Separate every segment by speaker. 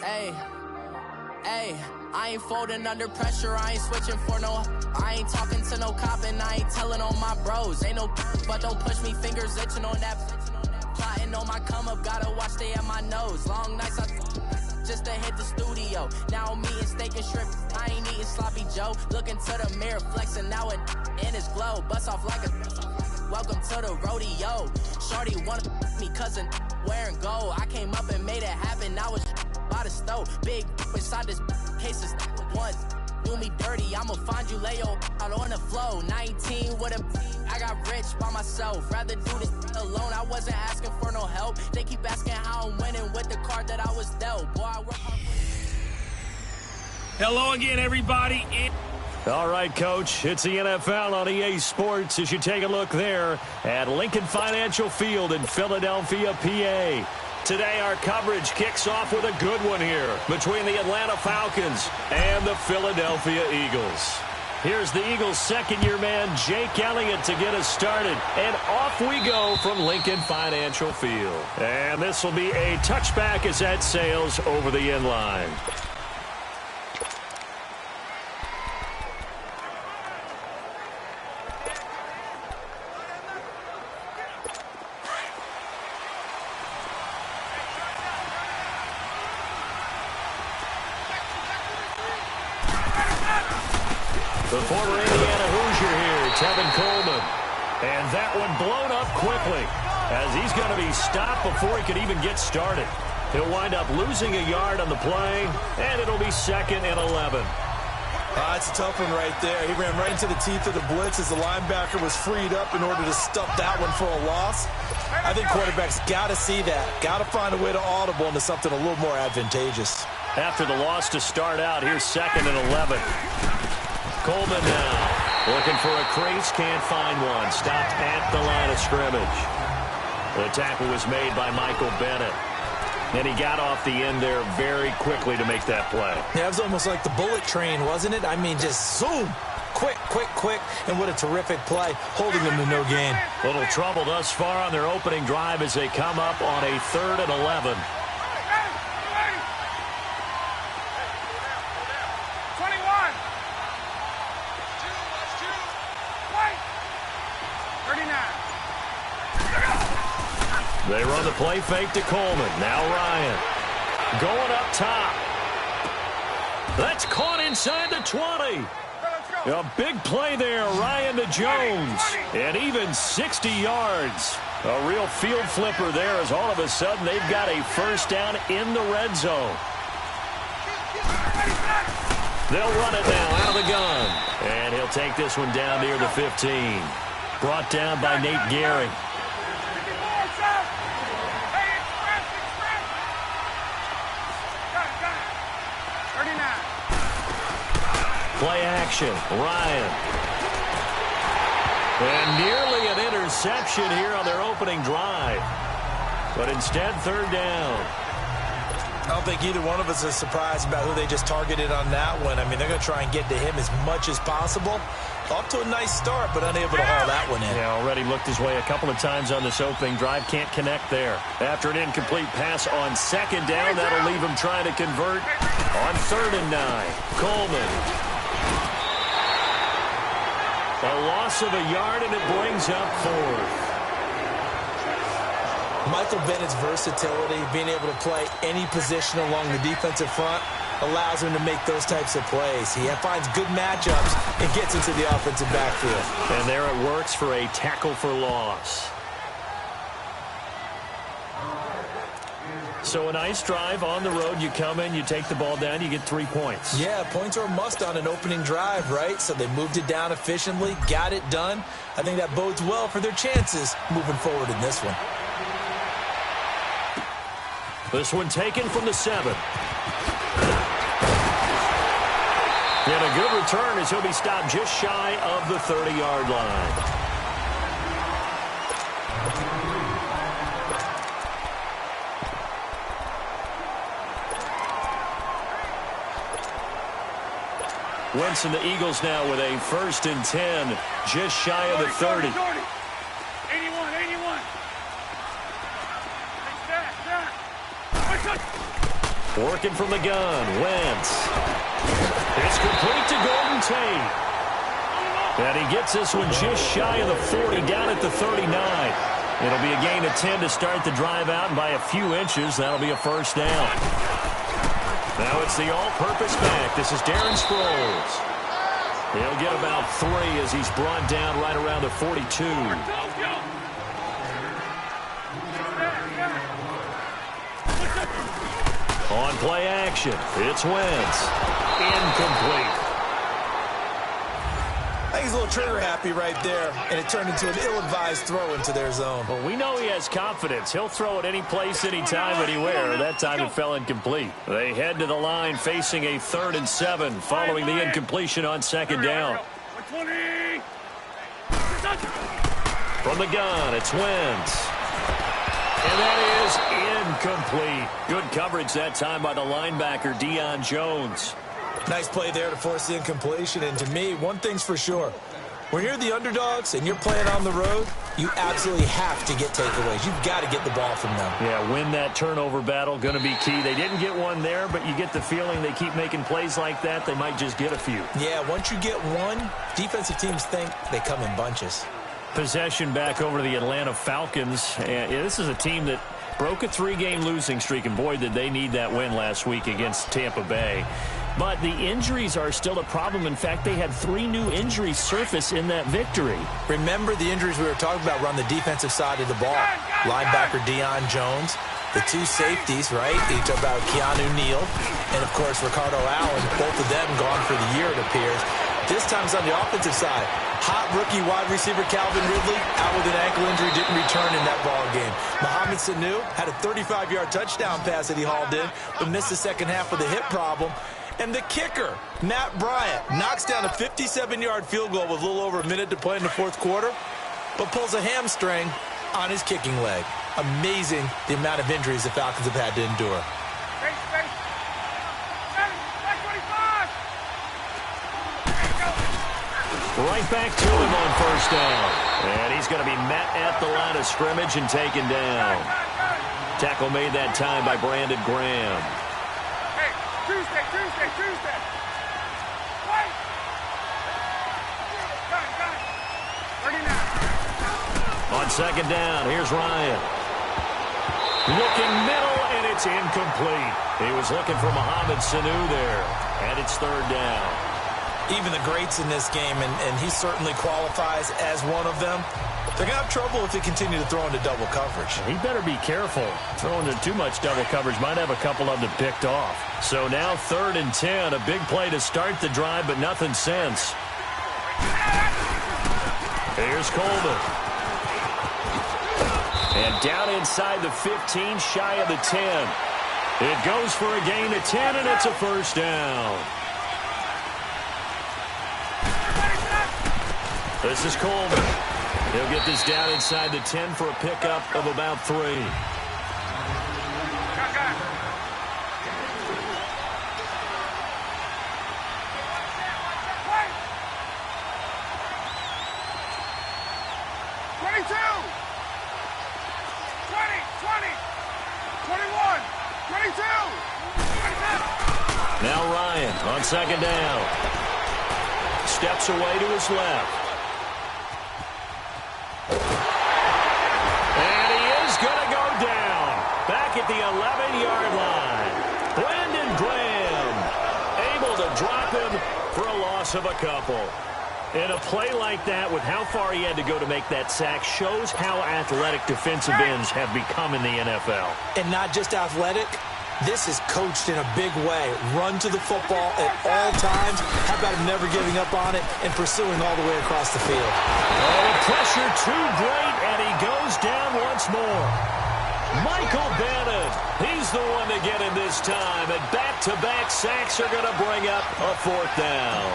Speaker 1: Hey, hey, I ain't folding under pressure, I ain't switching for no. I ain't talking to no cop and I ain't telling on my bros. Ain't no but don't push me, fingers itching on that. Plotting on my come up, gotta watch stay at my nose. Long nights I just to hit the studio. Now I'm eating steak and shrimp, I ain't eating sloppy Joe. Looking to the mirror, flexing now it in his glow. Bust off like a welcome to the rodeo. Shorty wanna me cousin wearing gold. I came up and made it happen, now it's by the stove. Big inside this case is once. Do me dirty, I'ma find you, lay your out on the flow. 19 with a I got rich by myself. Rather do this alone, I wasn't asking for no help. They keep asking how I'm winning with the card that I was dealt. Boy, I work hard.
Speaker 2: Hello again, everybody.
Speaker 3: All right, Coach, it's the NFL on EA Sports as you take a look there at Lincoln Financial Field in Philadelphia, PA. Today, our coverage kicks off with a good one here between the Atlanta Falcons and the Philadelphia Eagles. Here's the Eagles' second-year man, Jake Elliott, to get us started. And off we go from Lincoln Financial Field. And this will be a touchback as that sails over the end line. The former Indiana Hoosier here, Tevin Coleman. And that one blown up quickly as he's going to be stopped before he could even get started. He'll wind up losing a yard on the play, and it'll be 2nd and 11.
Speaker 4: It's a tough one right there. He ran right into the teeth of the blitz as the linebacker was freed up in order to stuff that one for a loss. I think quarterbacks got to see that. Got to find a way to audible into something a little more advantageous.
Speaker 3: After the loss to start out, here's 2nd and 11. Coleman now looking for a crease, can't find one. Stopped at the line of scrimmage. The tackle was made by Michael Bennett. And he got off the end there very quickly to make that play.
Speaker 4: Yeah, it was almost like the bullet train, wasn't it? I mean, just zoom. Quick, quick, quick. And what a terrific play, holding them to no gain.
Speaker 3: Little trouble thus far on their opening drive as they come up on a 3rd and 11. They run the play fake to Coleman. Now Ryan. Going up top. That's caught inside the 20. A big play there, Ryan to Jones. And even 60 yards. A real field flipper there as all of a sudden they've got a first down in the red zone. They'll run it now out of the gun. And he'll take this one down near the 15. Brought down by Nate Gehring. Play action, Ryan. And nearly an interception here on their opening drive. But instead, 3rd down.
Speaker 4: I don't think either one of us is surprised about who they just targeted on that one. I mean, they're going to try and get to him as much as possible. Off to a nice start, but unable to haul that one in.
Speaker 3: Yeah, already looked his way a couple of times on this opening drive. Can't connect there. After an incomplete pass on 2nd down, that'll leave him trying to convert on 3rd and 9. Coleman. A loss of a yard, and it brings up 4th.
Speaker 4: Michael Bennett's versatility, being able to play any position along the defensive front, allows him to make those types of plays. He finds good matchups and gets into the offensive backfield.
Speaker 3: And there it works for a tackle for loss. So a nice drive on the road. You come in, you take the ball down, you get 3 points.
Speaker 4: Yeah, points are a must on an opening drive, right? So they moved it down efficiently, got it done. I think that bodes well for their chances moving forward in this one.
Speaker 3: This one taken from the 7. And a good return as he'll be stopped just shy of the 30-yard line. Wentz and the Eagles now with a 1st and 10, just shy of the 30.
Speaker 2: 81, 81.
Speaker 3: Working from the gun, Wentz. It's complete to Golden Tate. And he gets this one just shy of the 40, down at the 39. It'll be a gain of 10 to start the drive out, and by a few inches, that'll be a first down. Now it's the all-purpose back. This is Darren Sproles. He'll get about 3 as he's brought down right around the 42. On play action, it's Wentz. Incomplete.
Speaker 4: I think he's a little trigger happy right there, and it turned into an ill-advised throw into their zone.
Speaker 3: Well, we know he has confidence. He'll throw it any place, anytime, anywhere. That time it fell incomplete. They head to the line facing a 3rd and 7 following the incompletion on 2nd down. From the gun, it's Wentz. And that is incomplete. Good coverage that time by the linebacker, Deion Jones.
Speaker 4: Nice play there to force the incompletion. And to me, one thing's for sure. When you're the underdogs and you're playing on the road, you absolutely have to get takeaways. You've got to get the ball from them.
Speaker 3: Yeah, win that turnover battle, going to be key. They didn't get one there, but you get the feeling they keep making plays like that, they might just get a few.
Speaker 4: Yeah, once you get one, defensive teams think they come in bunches.
Speaker 3: Possession back over to the Atlanta Falcons. This is a team that broke a 3-game losing streak, and boy, did they need that win last week against Tampa Bay. But the injuries are still a problem. In fact, they had 3 new injuries surface in that victory.
Speaker 4: Remember the injuries we were talking about were on the defensive side of the ball. Linebacker Deion Jones, the 2 safeties, right? You talk about Keanu Neal, and, of course, Ricardo Allen, both of them gone for the year, it appears. This time it's on the offensive side. Hot rookie wide receiver Calvin Ridley out with an ankle injury, didn't return in that ball game. Mohamed Sanu had a 35-yard touchdown pass that he hauled in, but missed the second half with a hip problem. And the kicker, Matt Bryant, knocks down a 57-yard field goal with a little over a minute to play in the 4th quarter, but pulls a hamstring on his kicking leg. Amazing the amount of injuries the Falcons have had to endure.
Speaker 3: Right back to him on 1st down. And he's going to be met at the line of scrimmage and taken down. Tackle made that time by Brandon Graham.
Speaker 2: Hey, Tuesday. Wait. Got it. 39.
Speaker 3: On 2nd down, here's Ryan. Looking middle, and it's incomplete. He was looking for Mohamed Sanu there. And it's 3rd down.
Speaker 4: Even the greats in this game, and he certainly qualifies as one of them, they're going to have trouble if they continue to throw into double coverage.
Speaker 3: He better be careful. Throwing into too much double coverage might have a couple of them picked off. So now 3rd and 10, a big play to start the drive, but nothing since. Here's Coleman. And down inside the 15, shy of the 10. It goes for a gain of 10, and it's a first down. This is Coleman. He'll get this down inside the 10 for a pickup of about 3. Now Ryan on 2nd down. Steps away to his left. And he is going to go down. Back at the 11-yard line. Brandon Graham able to drop him for a loss of a couple. And a play like that, with how far he had to go to make that sack, shows how athletic defensive ends have become in the NFL.
Speaker 4: And not just athletic. This is coached in a big way. Run to the football at all times. How about him never giving up on it and pursuing all the way across the field?
Speaker 3: Oh, the pressure too great, and he goes down once more. Michael Bannon, he's the one to get him this time, and back-to-back sacks are going to bring up a 4th down.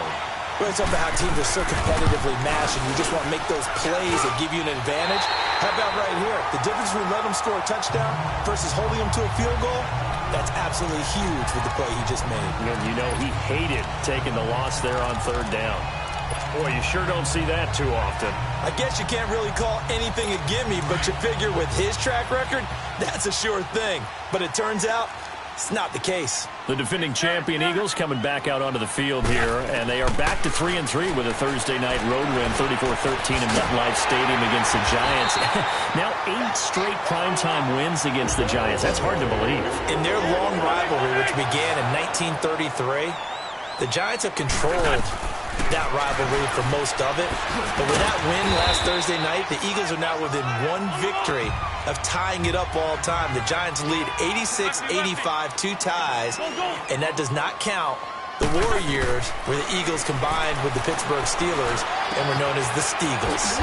Speaker 4: Well, it's up to how teams are so competitively matched, and you just want to make those plays that give you an advantage. How about right here? The difference between letting them score a touchdown versus holding them to a field goal, that's absolutely huge with the play he just made.
Speaker 3: And you know he hated taking the loss there on 3rd down. Boy, you sure don't see that too often.
Speaker 4: I guess you can't really call anything a gimme, but you figure with his track record, that's a sure thing. But it turns out It's not the case.
Speaker 3: The defending champion Eagles coming back out onto the field here, and they are back to 3-3 with a Thursday night road win, 34-13 in MetLife Stadium against the Giants. Now 8 straight primetime wins against the Giants. That's hard to believe.
Speaker 4: In their long rivalry, which began in 1933, the Giants have controlled that rivalry for most of it. But with that win last Thursday night, the Eagles are now within 1 victory of tying it up all time. The Giants lead 86-85, 2 ties, and that does not count the War years where the Eagles combined with the Pittsburgh Steelers and were known as the Steagles.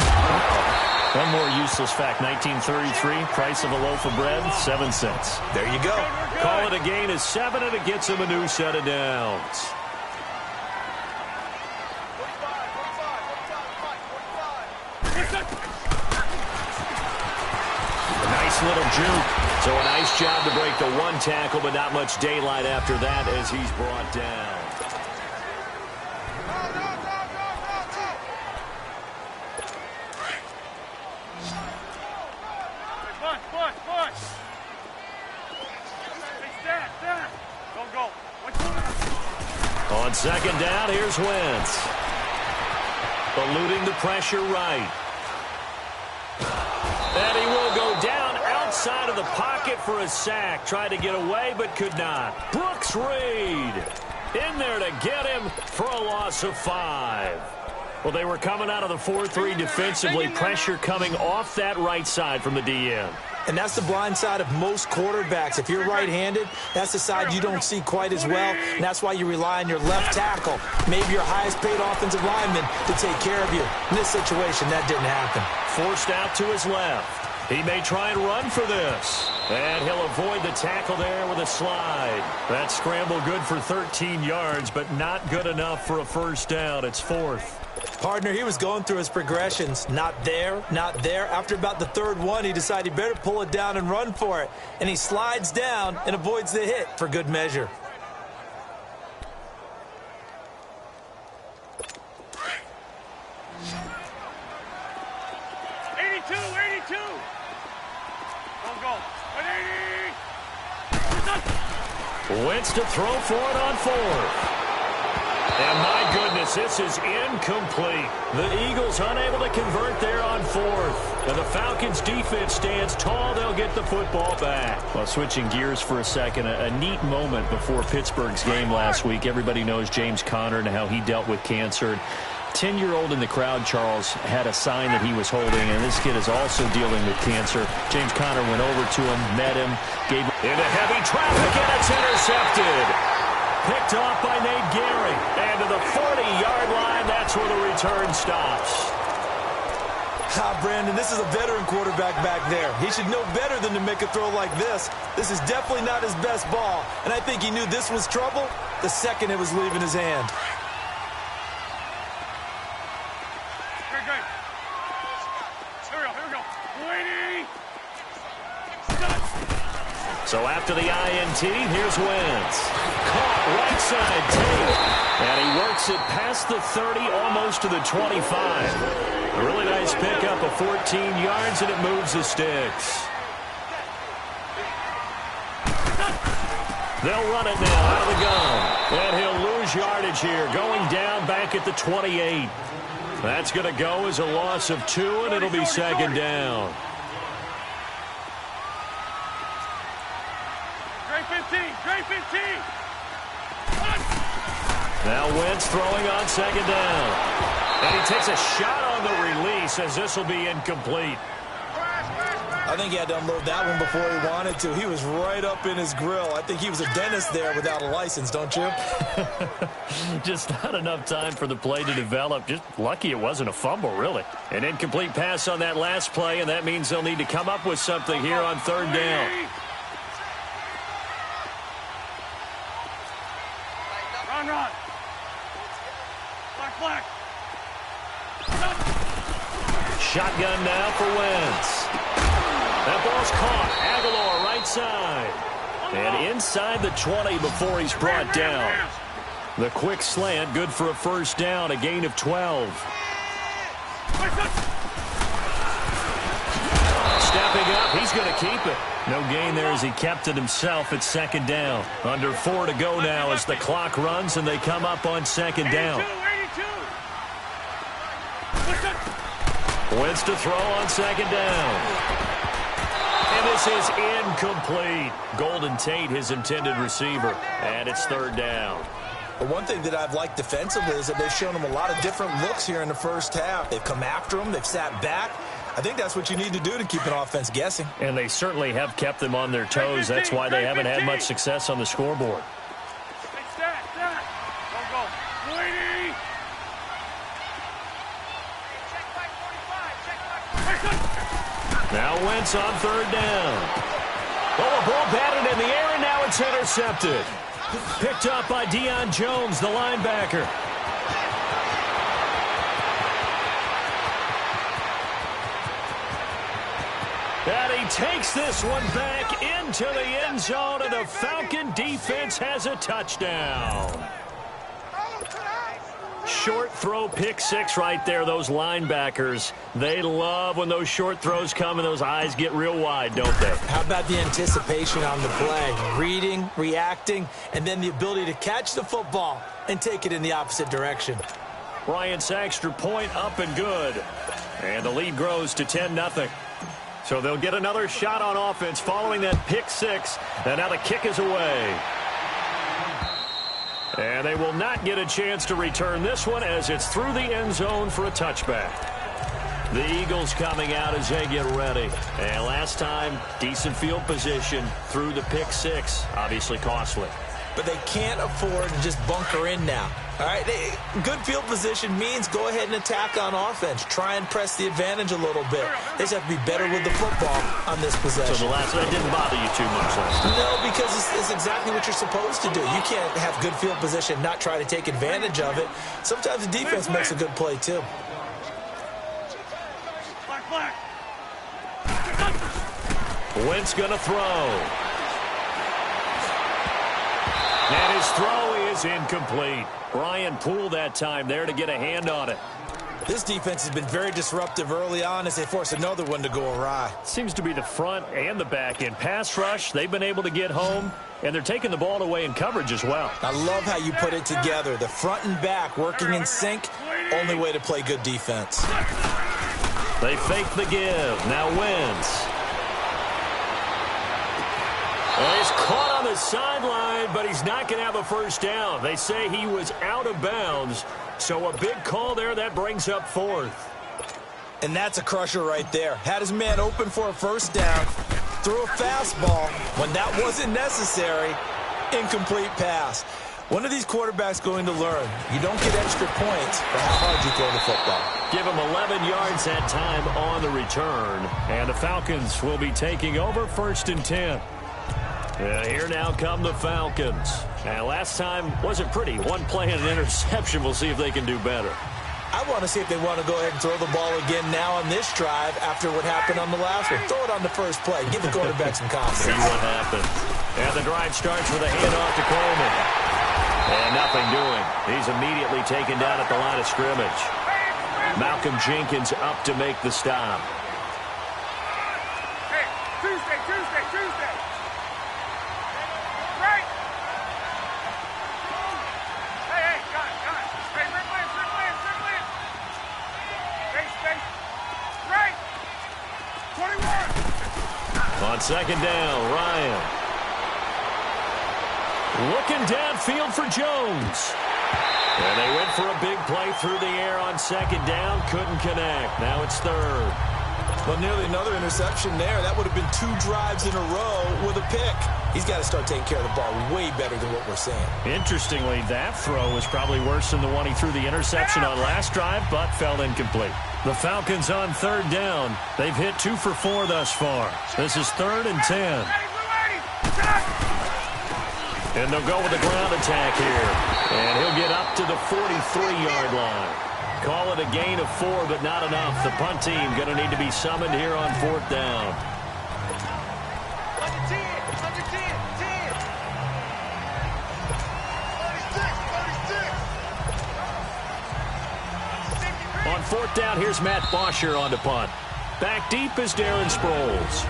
Speaker 3: One more useless fact, 1933, price of a loaf of bread, 7 cents.
Speaker 4: There you go.
Speaker 3: Call it a gain of 7, and it gets them a new set of downs. Nice little juke. So a nice job to break the 1 tackle, but not much daylight after that as he's brought down. On second down, here's Wentz. Eluding the pressure right. And he will go down outside of the pocket for a sack. Tried to get away, but could not. Brooks Reed in there to get him for a loss of 5. Well, they were coming out of the 4-3 defensively. Pressure coming off that right side from the DN.
Speaker 4: And that's the blind side of most quarterbacks. If you're right-handed, that's the side you don't see quite as well, and that's why you rely on your left tackle, maybe your highest-paid offensive lineman, to take care of you. In this situation, that didn't happen.
Speaker 3: Forced out to his left. He may try and run for this. And he'll avoid the tackle there with a slide. That scramble good for 13 yards, but not good enough for a first down. It's 4th.
Speaker 4: Partner, he was going through his progressions. Not there, not there. After about the 3rd one, he decided he better pull it down and run for it. And he slides down and avoids the hit for good measure.
Speaker 3: Wentz to throw for it on 4th. And my goodness, this is incomplete. The Eagles unable to convert there on 4th. And the Falcons defense stands tall. They'll get the football back. Well, switching gears for a second, a neat moment before Pittsburgh's game last week. Everybody knows James Conner and how he dealt with cancer. 10-year-old in the crowd, Charles, had a sign that he was holding, and this kid is also dealing with cancer. James Conner went over to him, met him, gave into heavy traffic, and it's intercepted. Picked off by Nate Gary. And to the 40-yard line, that's where the return stops.
Speaker 4: Brandon, this is a veteran quarterback back there. He should know better than to make a throw like this. This is definitely not his best ball, and I think he knew this was trouble the second it was leaving his hand.
Speaker 3: So after the INT, here's Wentz. Caught right side tape. And he works it past the 30, almost to the 25. A really nice pickup of 14 yards, and it moves the sticks. They'll run it now out of the gun. And he'll lose yardage here, going down back at the 28. That's going to go as a loss of 2, and it'll be second down. Now Wentz throwing on second down. And he takes a shot on the release as this will be incomplete.
Speaker 4: I think he had to unload that one before he wanted to. He was right up in his grill. I think he was a dentist there without a license, don't you?
Speaker 3: Just not enough time for the play to develop. Just lucky it wasn't a fumble, really. An incomplete pass on that last play, and that means they'll need to come up with something here on 3rd down.
Speaker 2: Run. Black.
Speaker 3: Shotgun now for Wentz. That ball's caught. Aguilar right side. And inside the 20 before he's brought down. The quick slant, good for a first down, a gain of 12. Stepping up, he's going to keep it. No gain there as he kept it himself at second down. Under 4 to go now as the clock runs and they come up on second down.
Speaker 2: 82.
Speaker 3: Wentz to throw on second down. And this is incomplete. Golden Tate, his intended receiver. And it's third down.
Speaker 4: But one thing that I've liked defensively is that they've shown him a lot of different looks here in the first half. They've come after him. They've sat back. I think that's what you need to do to keep an offense guessing.
Speaker 3: And they certainly have kept them on their toes. That's why they haven't had much success on the scoreboard. Now Wentz on third down. Oh, a ball batted in the air, and now it's intercepted. Picked up by Deion Jones, the linebacker. And he takes this one back into the end zone, and the Falcon defense has a touchdown. Short throw, pick six right there. Those linebackers, they love when those short throws come and those eyes get real wide, don't they?
Speaker 4: How about the anticipation on the play? Reading, reacting, and then the ability to catch the football and take it in the opposite direction.
Speaker 3: Bryant's extra point up and good. And the lead grows to 10-0. So they'll get another shot on offense following that pick six. And now the kick is away. And they will not get a chance to return this one as it's through the end zone for a touchback. The Eagles coming out as they get ready. And last time, decent field position through the pick six. Obviously costly.
Speaker 4: But they can't afford to just bunker in now. All right, good field position means go ahead and attack on offense. Try and press the advantage a little bit. They just have to be better with the football on this possession.
Speaker 3: So that didn't bother you too much last time?
Speaker 4: No, because it's exactly what you're supposed to do. You can't have good field position, not try to take advantage of it. Sometimes the defense makes a good play, too.
Speaker 3: Wentz going to throw. And his throw is incomplete. Brian Poole that time there to get a hand on it.
Speaker 4: This defense has been very disruptive early on as they force another one to go awry.
Speaker 3: Seems to be the front and the back end. Pass rush, they've been able to get home, and they're taking the ball away in coverage as well.
Speaker 4: I love how you put it together. The front and back working in sync, only way to play good defense.
Speaker 3: They fake the give. Now Wentz. Well, he's caught on the sideline, but he's not going to have a first down. They say he was out of bounds, so a big call there. That brings up fourth.
Speaker 4: And that's a crusher right there. Had his man open for a first down, threw a fastball. When that wasn't necessary, incomplete pass. One of these quarterbacks going to learn. You don't get extra points for how hard you throw the football.
Speaker 3: Give him 11 yards that time on the return. And the Falcons will be taking over 1st and 10. Here now come the Falcons. And last time wasn't pretty. One play and an interception. We'll see if they can do better.
Speaker 4: I want to see if they want to go ahead and throw the ball again now on this drive after what happened on the last one. Throw it on the first play. Give the quarterback some confidence.
Speaker 3: See what happens. And the drive starts with a handoff to Coleman. And nothing doing. He's immediately taken down at the line of scrimmage. Malcolm Jenkins up to make the stop.
Speaker 2: Hey, Tuesday. Right. Hey, guys. Hey, Rick Lance. Space. Right. 21.
Speaker 3: On second down, Ryan. Looking downfield for Jones. And they went for a big play through the air on second down. Couldn't connect. Now it's third.
Speaker 4: Well, nearly another interception there. That would have been 2 drives in a row with a pick. He's got to start taking care of the ball way better than what we're seeing.
Speaker 3: Interestingly, that throw was probably worse than the one he threw the interception on last drive, but fell incomplete. The Falcons on third down. They've hit 2 for 4 thus far. This is 3rd and 10. And they'll go with a ground attack here. And he'll get up to the 43-yard line. Call it a gain of 4, but not enough. The punt team going to need to be summoned here on 4th down. On 4th down, here's Matt Bosher on to punt. Back deep is Darren Sproles.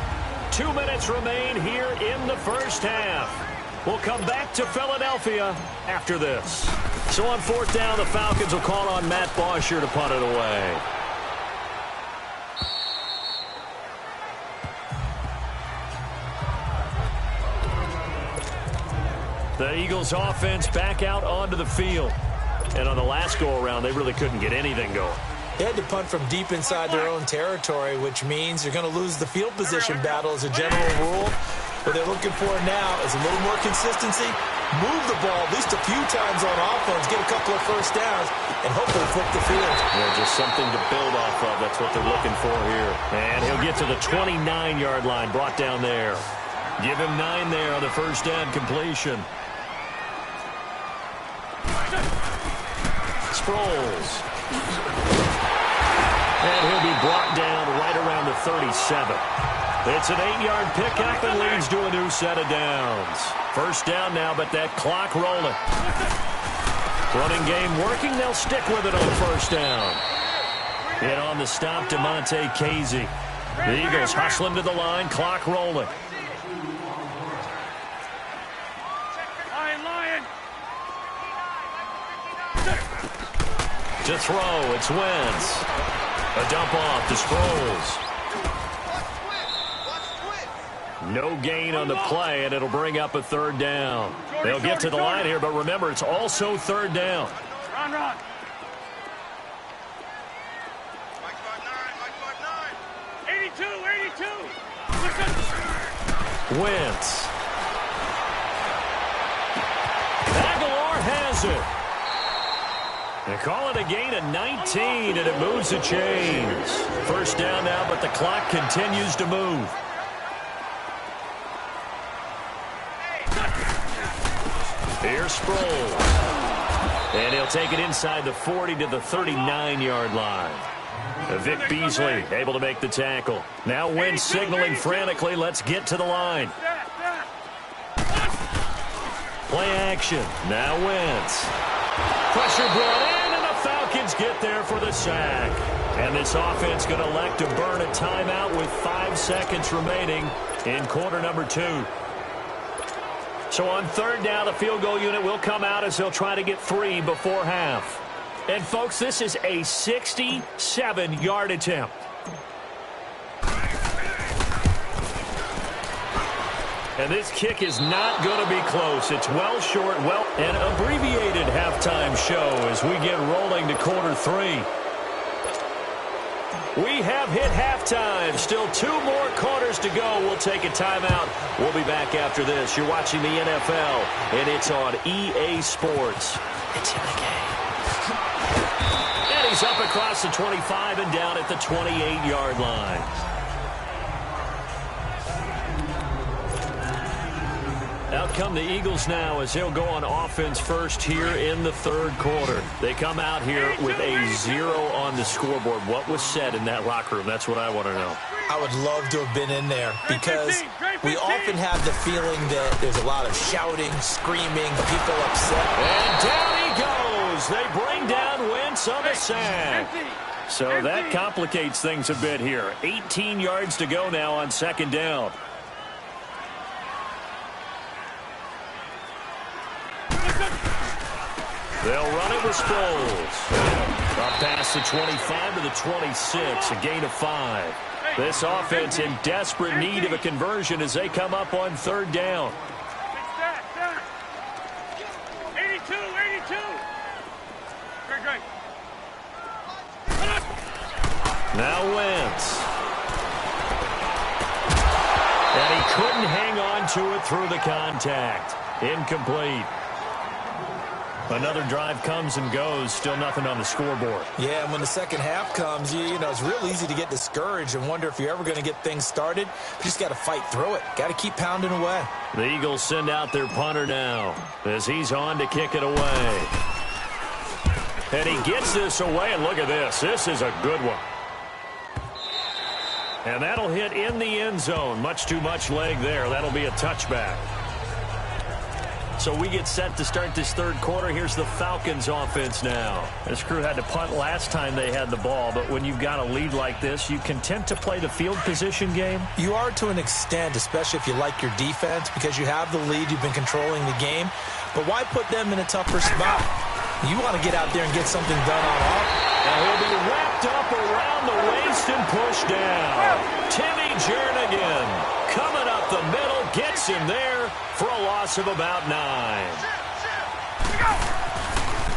Speaker 3: 2 minutes remain here in the first half. We'll come back to Philadelphia after this. So on fourth down, the Falcons will call on Matt Bosher to punt it away. The Eagles offense back out onto the field. And on the last go-around, they really couldn't get anything going.
Speaker 4: They had to punt from deep inside their own territory, which means you're going to lose the field position battle as a general rule. What they're looking for now is a little more consistency, move the ball at least a few times on offense, get a couple of first downs, and hopefully flip the field.
Speaker 3: Yeah, just something to build off of. That's what they're looking for here. And he'll get to the 29-yard line, brought down there. Give him 9 there on the first down completion. Sproles. And he'll be brought down right around the 37. It's an 8-yard pickup and leads to a new set of downs. First down now, but that clock rolling. Running game working. They'll stick with it on first down. And on the stop, DeMonte Casey. The Eagles hustling to the line, clock rolling. To throw, it's Wentz. A dump off to Sproles. No gain on the play, and it'll bring up a third down. They'll get to the line here, but remember, it's also third down.
Speaker 2: Run.
Speaker 3: Wentz. Aguilar has it. They call it a gain of 19, and it moves the chains. First down now, but the clock continues to move. Here's Sproles. And he'll take it inside the 40 to the 39-yard line. Vic Beasley able to make the tackle. Now Wentz signaling frantically, let's get to the line. Play action. Now Wentz. Pressure brought in, and the Falcons get there for the sack. And this offense going to elect to burn a timeout with 5 seconds remaining in quarter number 2. So on third down, the field goal unit will come out as they'll try to get 3 before half. And, folks, this is a 67-yard attempt. And this kick is not going to be close. It's well short, an abbreviated halftime show as we get rolling to quarter 3. We have hit halftime. Still 2 more quarters to go. We'll take a timeout. We'll be back after this. You're watching the NFL, and it's on EA Sports. It's in the game. And he's up across the 25 and down at the 28-yard line. Out come the Eagles now as they'll go on offense first here in the third quarter. They come out here with a 0 on the scoreboard. What was said in that locker room? That's what I want to know.
Speaker 4: I would love to have been in there because we often have the feeling that there's a lot of shouting, screaming, people upset.
Speaker 3: And down he goes. They bring down Wentz on the sack. So that complicates things a bit here. 18 yards to go now on second down. They'll run it with Sproles. Up past the 25 to the 26, a gain of 5. This offense in desperate need of a conversion as they come up on third down.
Speaker 2: 82. Great.
Speaker 3: Now Wentz. And he couldn't hang on to it through the contact. Incomplete. Another drive comes and goes. Still nothing on the scoreboard.
Speaker 4: Yeah, and when the second half comes, you know, it's real easy to get discouraged and wonder if you're ever going to get things started. You just got to fight through it. Got to keep pounding away.
Speaker 3: The Eagles send out their punter now as he's on to kick it away. And he gets this away, and look at this. This is a good one. And that'll hit in the end zone. Much too much leg there. That'll be a touchback. So we get set to start this third quarter. Here's the Falcons offense now. This crew had to punt last time they had the ball, but when you've got a lead like this, you content to play the field position game?
Speaker 4: You are to an extent, especially if you like your defense, because you have the lead, you've been controlling the game. But why put them in a tougher spot? You want to get out there and get something done on offense.
Speaker 3: And he'll be wrapped up around the waist and pushed down. Timmy Jernigan coming up the middle, gets him there for a loss of about 9.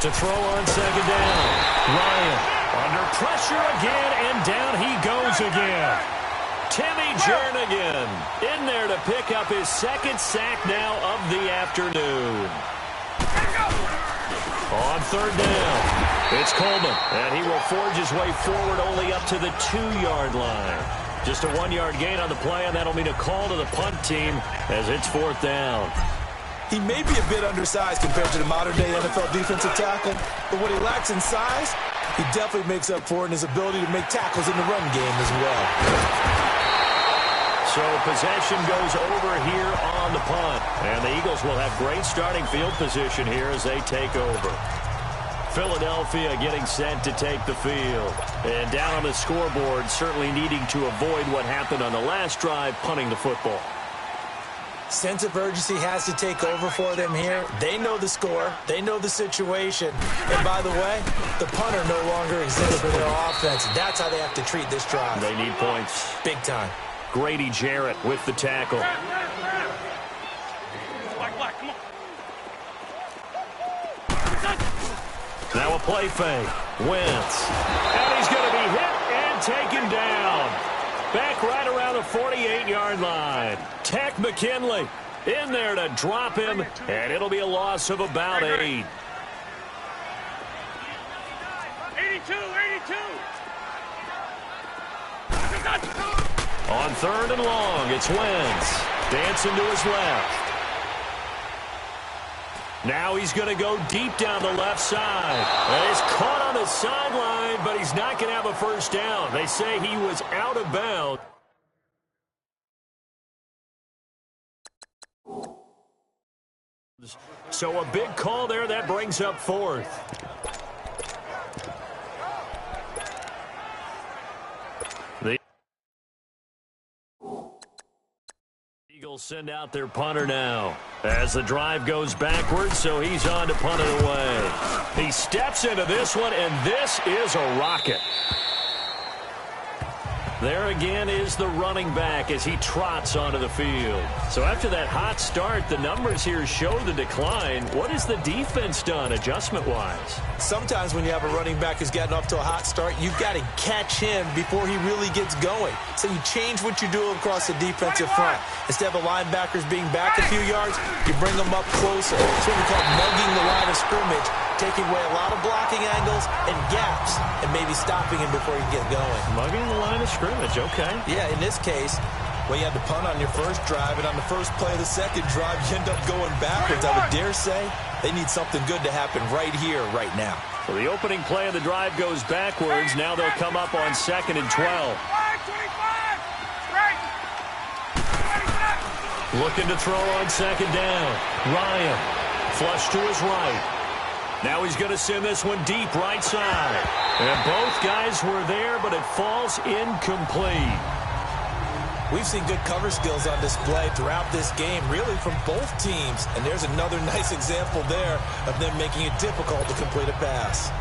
Speaker 3: To throw on second down. Ryan under pressure again, and down he goes again. Timmy Jernigan in there to pick up his second sack now of the afternoon. On third down, it's Coleman, and he will forge his way forward only up to the 2-yard line. Just a 1-yard gain on the play, and that'll mean a call to the punt team as it's fourth down.
Speaker 4: He may be a bit undersized compared to the modern-day NFL defensive tackle, but what he lacks in size, he definitely makes up for it in his ability to make tackles in the run game as well.
Speaker 3: So possession goes over here on the punt. And the Eagles will have great starting field position here as they take over. Philadelphia getting set to take the field. And down on the scoreboard, certainly needing to avoid what happened on the last drive, punting the football.
Speaker 4: Sense of urgency has to take over for them here. They know the score. They know the situation. And by the way, the punter no longer exists for their offense. That's how they have to treat this drive.
Speaker 3: They need points.
Speaker 4: Big time.
Speaker 3: Grady Jarrett with the tackle. Now a play fake. Wentz. And he's going to be hit and taken down. Back right around the 48-yard line. Takk McKinley in there to drop him, and it'll be a loss of about 8.
Speaker 2: 82.
Speaker 3: On third and long, it's Wentz. Dancing to his left. Now he's going to go deep down the left side. And he's caught on the sideline, but he's not going to have a first down. They say he was out of bounds. So a big call there. That brings up fourth. Eagles send out their punter now as the drive goes backwards, so he's on to punt it away. He steps into this one, and this is a rocket. There again is the running back as he trots onto the field. So after that hot start, the numbers here show the decline. What has the defense done adjustment-wise?
Speaker 4: Sometimes when you have a running back who's gotten off to a hot start, you've got to catch him before he really gets going. So you change what you do across the defensive front. Instead of the linebackers being back a few yards, you bring them up closer. It's what we call mugging the line of scrimmage, taking away a lot of blocking angles and gaps and maybe stopping him before he can get going.
Speaker 3: Mugging the line of scrimmage, okay.
Speaker 4: Yeah, in this case, when you had to punt on your first drive and on the first play of the second drive, you end up going backwards. I would dare say they need something good to happen right here, right now.
Speaker 3: So the opening play of the drive goes backwards. Now they'll come up on 2nd and 12. Looking to throw on second down. Ryan, flush to his right. Now he's going to send this one deep right side. And both guys were there, but it falls incomplete.
Speaker 4: We've seen good cover skills on display throughout this game, really from both teams. And there's another nice example there of them making it difficult to complete a pass.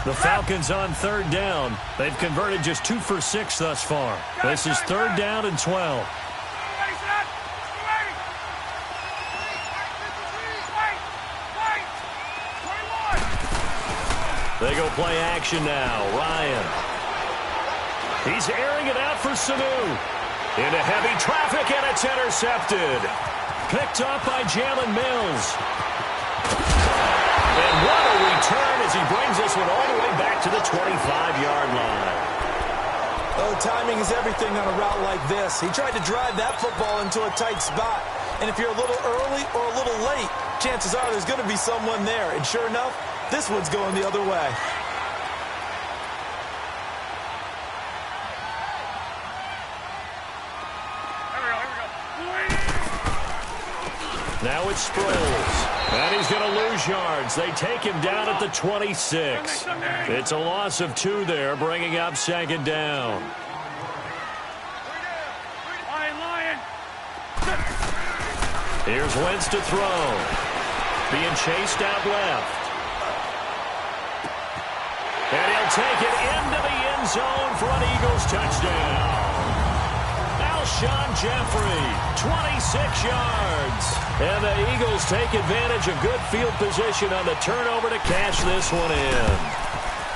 Speaker 3: The Falcons on third down. They've converted just 2 for 6 thus far. This is 3rd down and 12. They go play action now. Ryan. He's airing it out for Sanu. Into heavy traffic, and it's intercepted. Picked up by Jalen Mills. And what a return as he brings this one all the way back to the 25-yard line.
Speaker 4: Oh, timing is everything on a route like this. He tried to drive that football into a tight spot. And if you're a little early or a little late, chances are there's going to be someone there. And sure enough, this one's going the other way.
Speaker 3: Now it's Sproles. And he's going to lose yards. They take him down at the 26. It's a loss of 2 there, bringing up second down. Here's Wentz to throw. Being chased out left. And he'll take it into the end zone for an Eagles touchdown. Alshon Jeffrey, 26 yards. And the Eagles take advantage of good field position on the turnover to cash this one in.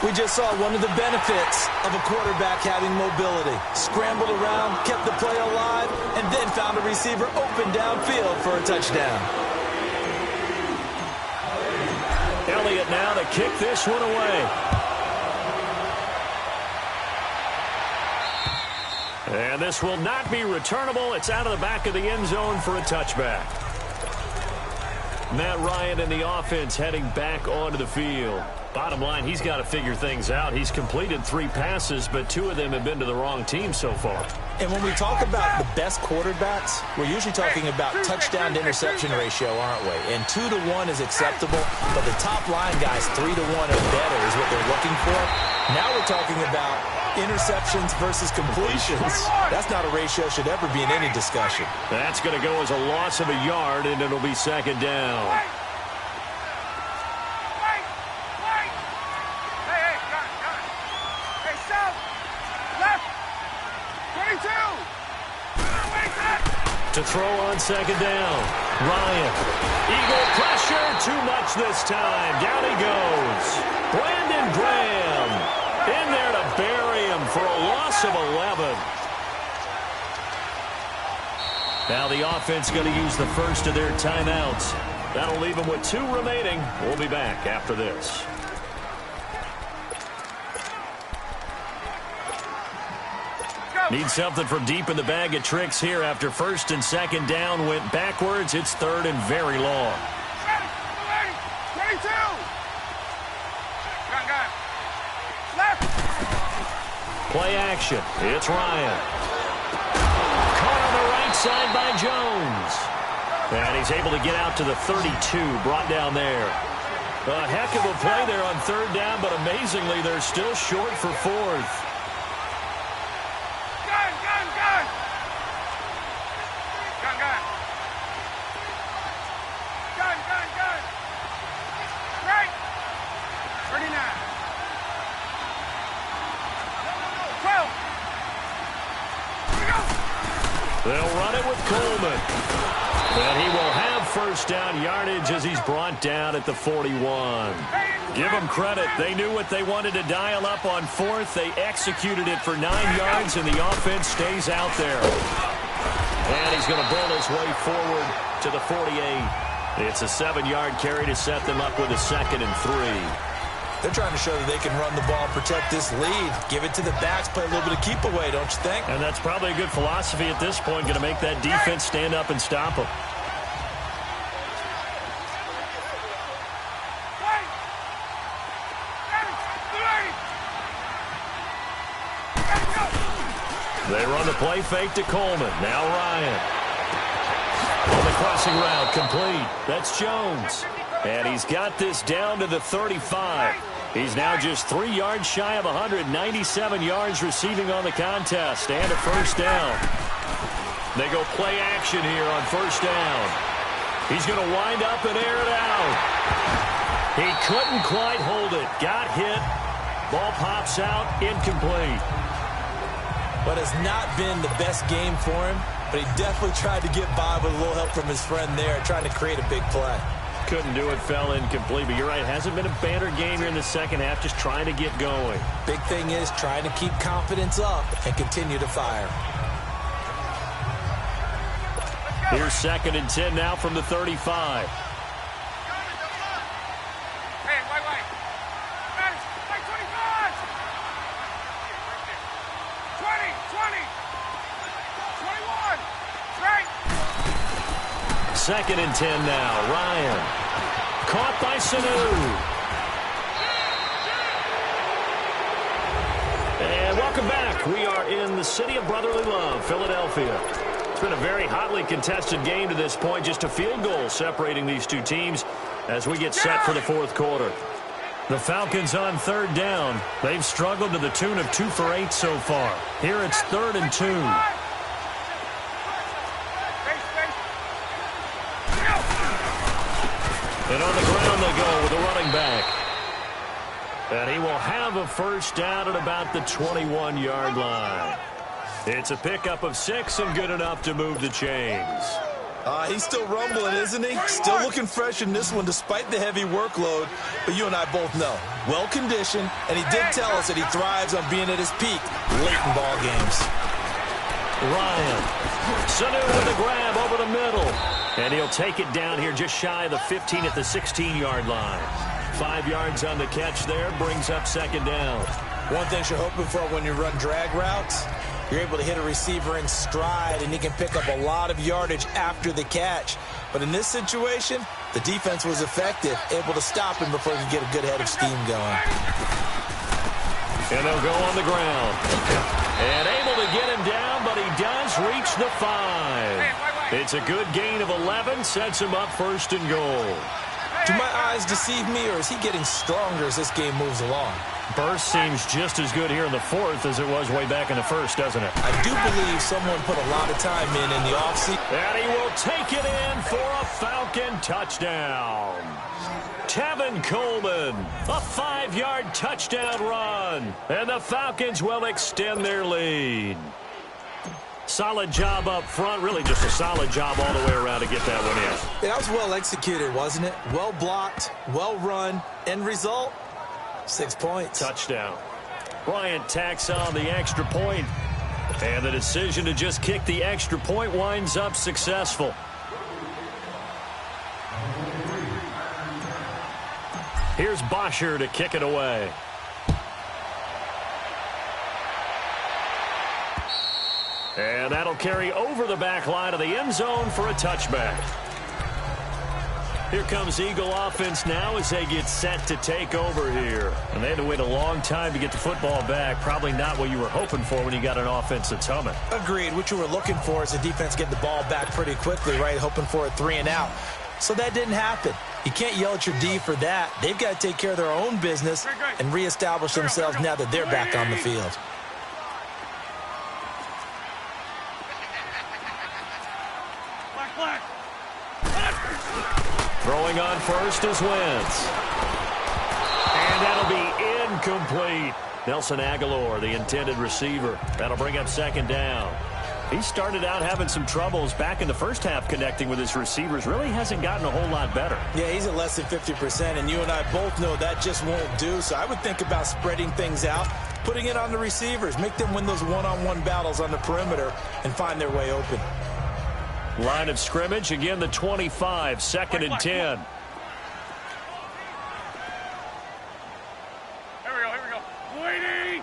Speaker 4: We just saw one of the benefits of a quarterback having mobility. Scrambled around, kept the play alive, and then found a receiver open downfield for a touchdown.
Speaker 3: Elliott now to kick this one away. And this will not be returnable. It's out of the back of the end zone for a touchback. Matt Ryan and the offense heading back onto the field. Bottom line, he's got to figure things out. He's completed 3 passes, but 2 of them have been to the wrong team so far.
Speaker 4: And when we talk about the best quarterbacks, we're usually talking about touchdown-to-interception ratio, aren't we? And 2-to-1 is acceptable, but the top line guys, 3-to-1 or better is what they're looking for. Now we're talking about interceptions versus completions. That's not a ratio should ever be in any discussion.
Speaker 3: That's going to go as a loss of a yard, and it'll be second down. To throw on second down. Ryan. Eagle pressure. Too much this time. Down he goes. Brandon Graham in there to bury him for a loss of 11. Now the offense going to use the first of their timeouts. That'll leave them with 2 remaining. We'll be back after this. Need something from deep in the bag of tricks here after first and second down went backwards. It's third and very long.
Speaker 2: 22.
Speaker 3: Play action. It's Ryan. Caught on the right side by Jones. And he's able to get out to the 32, brought down there. A heck of a play there on third down, but amazingly, they're still short for fourth. They'll run it with Coleman. And he will have first down yardage as he's brought down at the 41. Give them credit. They knew what they wanted to dial up on fourth. They executed it for 9 yards, and the offense stays out there. And he's going to bull his way forward to the 48. It's a 7-yard carry to set them up with a 2nd and 3.
Speaker 4: They're trying to show that they can run the ball, protect this lead, give it to the backs, play a little bit of keep away, don't you think?
Speaker 3: And that's probably a good philosophy at this point, going to make that defense stand up and stop them. They run the play fake to Coleman. Now Ryan. On the crossing route, complete. That's Jones. And he's got this down to the 35. He's now just 3 yards shy of 197 yards receiving on the contest. And a first down. They go play action here on first down. He's going to wind up and air it out. He couldn't quite hold it. Got hit. Ball pops out. Incomplete.
Speaker 4: But it's not been the best game for him. But he definitely tried to get by with a little help from his friend there, trying to create a big play.
Speaker 3: Couldn't do it, fell incomplete. But you're right, it hasn't been a banner game here in the second half, just trying to get going.
Speaker 4: Big thing is trying to keep confidence up and continue to fire.
Speaker 3: Here's 2nd and 10 now from the 35. Second and 10 now. Ryan. Caught by Sanu. And welcome back. We are in the city of brotherly love, Philadelphia. been a very hotly contested game to this point. Just a field goal separating these two teams as we get set for the fourth quarter. The Falcons on third down. They've struggled to the tune of 2 for 8 so far. Here it's 3rd and 2. And on the ground they go with the running back. And he will have a first down at about the 21-yard line. It's a pickup of 6 and good enough to move the chains.
Speaker 4: He's still rumbling, isn't he? Still looking fresh in this one despite the heavy workload. But you and I both know, well-conditioned, and he did tell us that he thrives on being at his peak late in ball games.
Speaker 3: Ryan. Sanu with the grab over the middle. And he'll take it down here just shy of the 15 at the 16-yard line. 5 yards on the catch there, brings up second down.
Speaker 4: One thing you're hoping for when you run drag routes, you're able to hit a receiver in stride, and he can pick up a lot of yardage after the catch. But in this situation, the defense was effective, able to stop him before he could get a good head of steam going.
Speaker 3: And they'll go on the ground. And able to get him down, but he does reach the 5. It's a good gain of 11, sets him up 1st and goal.
Speaker 4: Do my eyes deceive me, or is he getting stronger as this game moves along?
Speaker 3: Burst seems just as good here in the 4th as it was way back in the 1st, doesn't it?
Speaker 4: I do believe someone put a lot of time in the offseason.
Speaker 3: And he will take it in for a Falcon touchdown. Tevin Coleman, a 5-yard touchdown run. And the Falcons will extend their lead. Solid job up front, really just a solid job all the way around to get that one in.
Speaker 4: That was well executed, wasn't it? Well blocked, well run. End result, 6 points.
Speaker 3: Touchdown. Bryant tacks on the extra point, and the decision to just kick the extra point winds up successful. Here's Bosher to kick it away. And that'll carry over the back line of the end zone for a touchback. Here comes Eagle offense now as they get set to take over here. And they had to wait a long time to get the football back. Probably not what you were hoping for when you got an offense that's humming.
Speaker 4: Agreed. What you were looking for is the defense get the ball back pretty quickly, right? Hoping for a 3 and out. So that didn't happen. You can't yell at your D for that. They've got to take care of their own business and reestablish themselves now that they're back on the field.
Speaker 3: Throwing on first is Wentz. And that'll be incomplete. Nelson Aguilar, the intended receiver. That'll bring up second down. He started out having some troubles back in the first half connecting with his receivers. Really hasn't gotten a whole lot better.
Speaker 4: Yeah, he's at less than 50%, and you and I both know that just won't do. So I would think about spreading things out, putting it on the receivers, make them win those one-on-one battles on the perimeter and find their way open.
Speaker 3: Line of scrimmage, again the 25, 2nd and 10.
Speaker 2: Here we go. Waiting.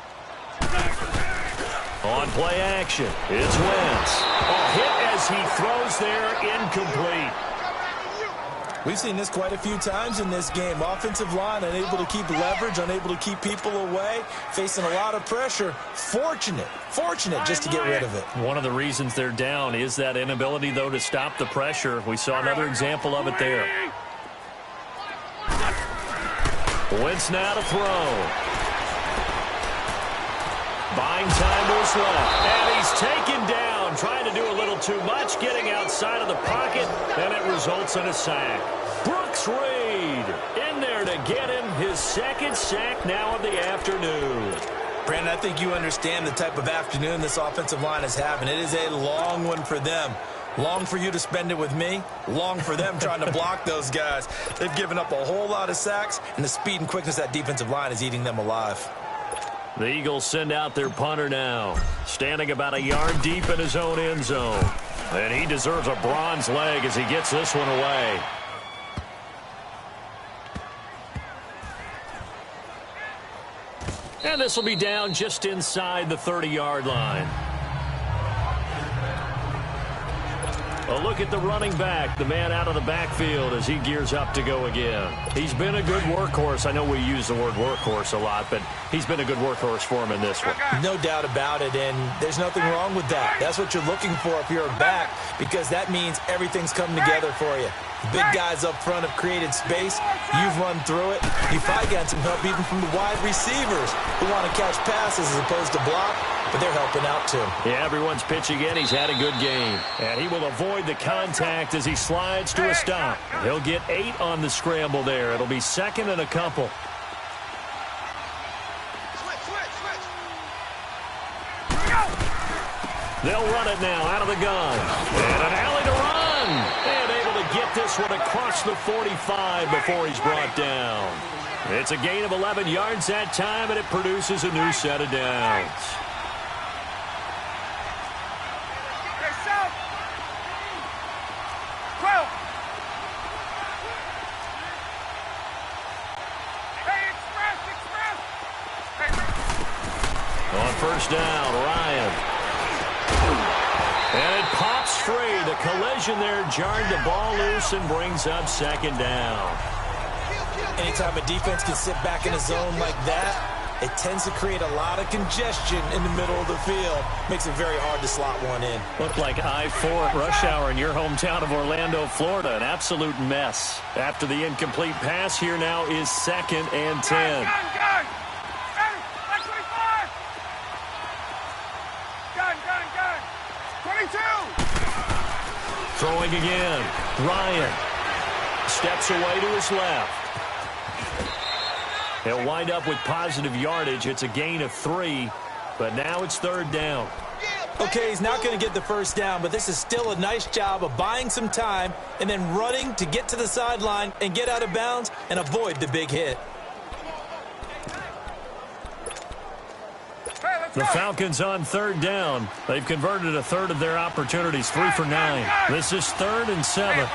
Speaker 3: On play action, it's Wentz. A hit as he throws there, incomplete.
Speaker 4: We've seen this quite a few times in this game. Offensive line unable to keep leverage, unable to keep people away, facing a lot of pressure. Fortunate just to get rid of it.
Speaker 3: One of the reasons they're down is that inability, though, to stop the pressure. We saw another example of it there. Wentz now to throw. Buying time to his left. And he's taken down, trying to do a little too much, getting outside of the pocket, and it results in a sack. Brooks Reed in there to get him his 2nd sack now of the afternoon.
Speaker 4: Brandon, I think you understand the type of afternoon this offensive line is having. It is a long one for them. Long for you to spend it with me. Long for them trying to block those guys. They've given up a whole lot of sacks, and the speed and quickness of that defensive line is eating them alive.
Speaker 3: The Eagles send out their punter now, standing about a yard deep in his own end zone. And he deserves a bronze leg as he gets this one away. And this will be down just inside the 30-yard line. A look at the running back, the man out of the backfield as he gears up to go again. He's been a good workhorse. I know we use the word workhorse a lot, but he's been a good workhorse for him in this one.
Speaker 4: No doubt about it, and there's nothing wrong with that. That's what you're looking for if you're a back, because that means everything's coming together for you. The big guys up front have created space. You've run through it. You probably got some help even from the wide receivers who want to catch passes as opposed to block, but they're helping out too.
Speaker 3: Yeah, everyone's pitching in. He's had a good game. And he will avoid the contact as he slides to a stop. He'll get 8 on the scramble there. It'll be second and a couple. They'll run it now out of the gun. And an alley to run. And able to get this one across the 45 before he's brought down. It's a gain of 11 yards that time, and it produces a new set of downs. On first down, Ryan. And it pops free. The collision there jarred the ball loose and brings up second down.
Speaker 4: Anytime a defense can sit back in a zone like that, it tends to create a lot of congestion in the middle of the field. Makes it very hard to slot one in.
Speaker 3: Looked like I-4 at rush hour in your hometown of Orlando, Florida. An absolute mess. After the incomplete pass, here now is second and 10. Throwing again. Ryan steps away to his left. He'll wind up with positive yardage. It's a gain of 3, but now it's third down.
Speaker 4: Okay, he's not going to get the first down, but this is still a nice job of buying some time and then running to get to the sideline and get out of bounds and avoid the big hit.
Speaker 3: The Falcons on third down. They've converted a third of their opportunities, 3 for 9. This is 3rd and 7.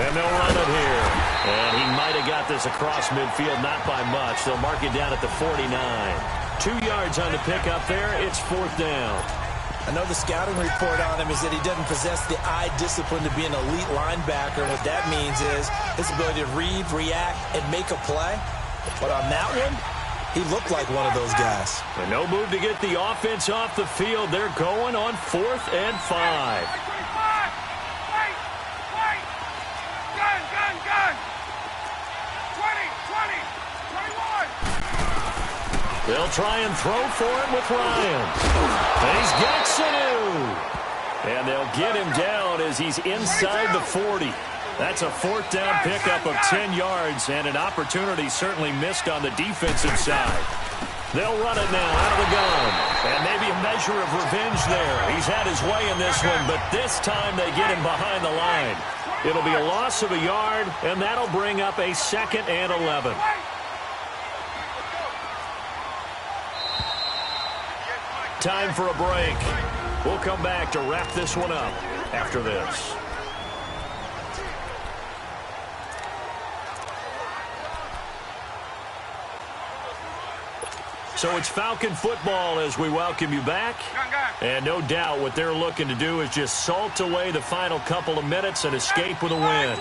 Speaker 3: And they'll run it here. And he might have got this across midfield, not by much. They'll mark it down at the 49. 2 yards on the pickup there. It's 4th down.
Speaker 4: I know the scouting report on him is that he doesn't possess the eye discipline to be an elite linebacker. And what that means is his ability to read, react, and make a play. But on that one, he looked like one of those guys.
Speaker 3: And no move to get the offense off the field. They're going on 4th and 5. They'll try and throw for it with Ryan. And he's got Sanu. And they'll get him down as he's inside the 40. That's a 4th down pickup of 10 yards and an opportunity certainly missed on the defensive side. They'll run it now out of the gun. And maybe a measure of revenge there. He's had his way in this one, but this time they get him behind the line. It'll be a loss of a yard, and that'll bring up a 2nd and 11. Time for a break. We'll come back to wrap this one up after this. So it's Falcon football as we welcome you back. And no doubt what they're looking to do is just salt away the final couple of minutes and escape with a win.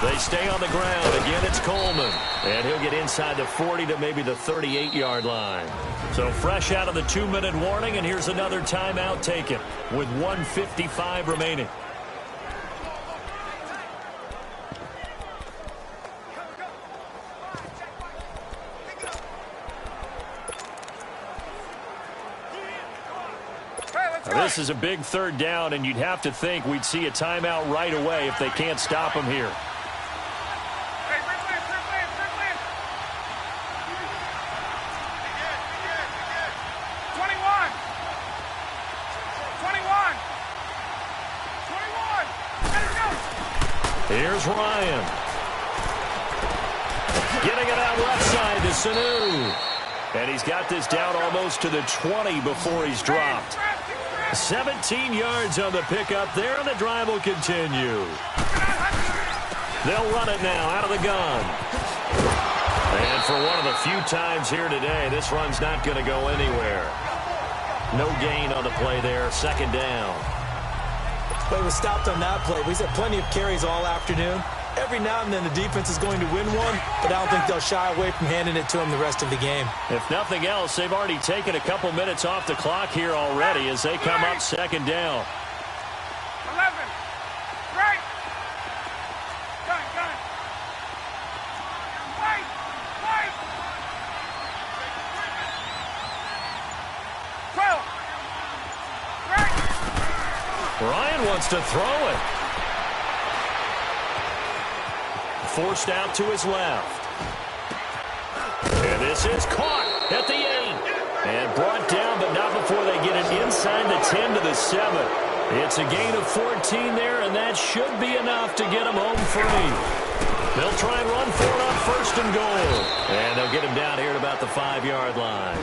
Speaker 3: They stay on the ground. Again, it's Coleman. And he'll get inside the 40 to maybe the 38-yard line. So fresh out of the 2-minute warning, and here's another timeout taken with 1:55 remaining. Now, this is a big 3rd down, and you'd have to think we'd see a timeout right away if they can't stop him here. Here's Ryan. Getting it out left side to Sanu. And he's got this down almost to the 20 before he's dropped. 17 yards on the pickup there, and the drive will continue. They'll run it now out of the gun. And And for one of the few times here today, this run's not going to go anywhere. No gain on the play there. Second down.
Speaker 4: Play was stopped on that play. We've had plenty of carries all afternoon. Every now and then the defense is going to win one, but I don't think they'll shy away from handing it to them the rest of the game.
Speaker 3: If nothing else, they've already taken a couple minutes off the clock here already as they come up second down.
Speaker 2: 11. Right. Gun. Wait. Wait. 12. Right.
Speaker 3: Ryan wants to throw it. Forced out to his left. And this is caught at the 8. And brought down, but not before they get it inside the 10 to the 7. It's a gain of 14 there, and that should be enough to get them home free. They'll try and run for it on first and goal. And they'll get him down here at about the 5-yard line.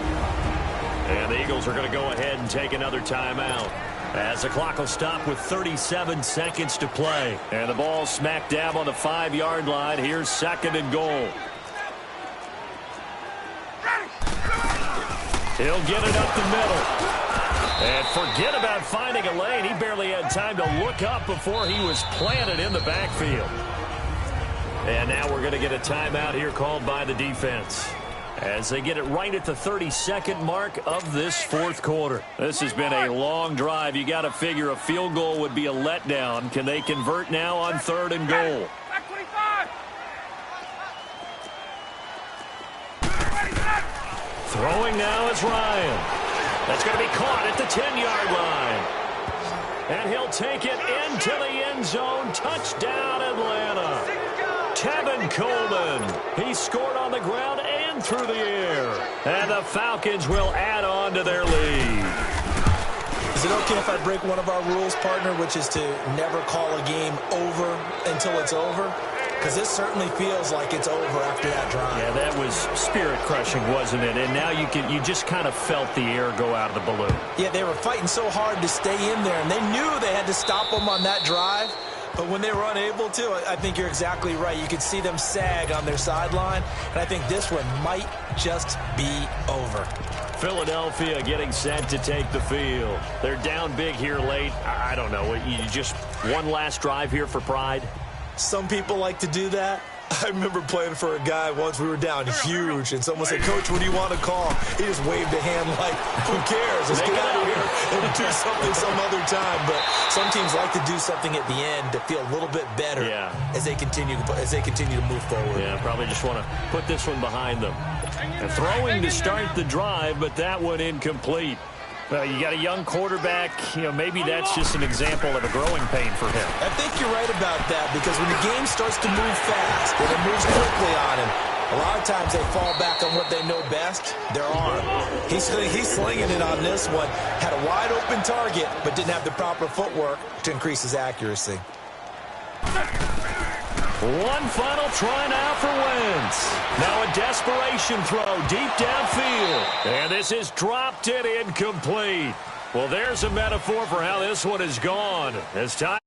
Speaker 3: And the Eagles are going to go ahead and take another timeout, as the clock will stop with 37 seconds to play. And the ball smack dab on the 5-yard line. Here's second and goal. He'll get it up the middle. And forget about finding a lane. He barely had time to look up before he was planted in the backfield. And now we're going to get a timeout here called by the defense, as they get it right at the 32nd mark of this fourth quarter. This has been a long drive. You got to figure a field goal would be a letdown. Can they convert now on third and goal?
Speaker 2: Back 25.
Speaker 3: Throwing now is Ryan. That's going to be caught at the 10-yard line. And he'll take it into the end zone. Touchdown, Atlanta. Tevin Coleman. He scored on the ground and through the air. And the Falcons will add on to their lead.
Speaker 4: Is it okay if I break one of our rules, partner, which is to never call a game over until it's over? Because this certainly feels like it's over after that drive.
Speaker 3: Yeah, that was spirit-crushing, wasn't it? And now you just kind of felt the air go out of the balloon.
Speaker 4: Yeah, they were fighting so hard to stay in there, and they knew they had to stop them on that drive. But when they were unable to, I think you're exactly right. You could see them sag on their sideline, and I think this one might just be over.
Speaker 3: Philadelphia getting set to take the field. They're down big here late. I don't know. You just one last drive here for pride?
Speaker 4: Some people like to do that. I remember playing for a guy once. We were down huge, and someone said, "Coach, what do you want to call?" He just waved a hand like, "Who cares? Let's get out of here and do something some other time." But some teams like to do something at the end to feel a little bit better as they continue to move forward.
Speaker 3: Yeah, probably just want to put this one behind them. And throwing to start the drive, but that one incomplete. Well, you got a young quarterback. Maybe that's just an example of a growing pain for him.
Speaker 4: I think you're right about that, because when the game starts to move fast and it moves quickly on him, a lot of times they fall back on what they know best, their arm. He's slinging it on this one. Had a wide open target, but didn't have the proper footwork to increase his accuracy.
Speaker 3: One final try now for Wentz. Now a desperation throw deep downfield. And this is dropped and incomplete. Well, there's a metaphor for how this one has gone. As time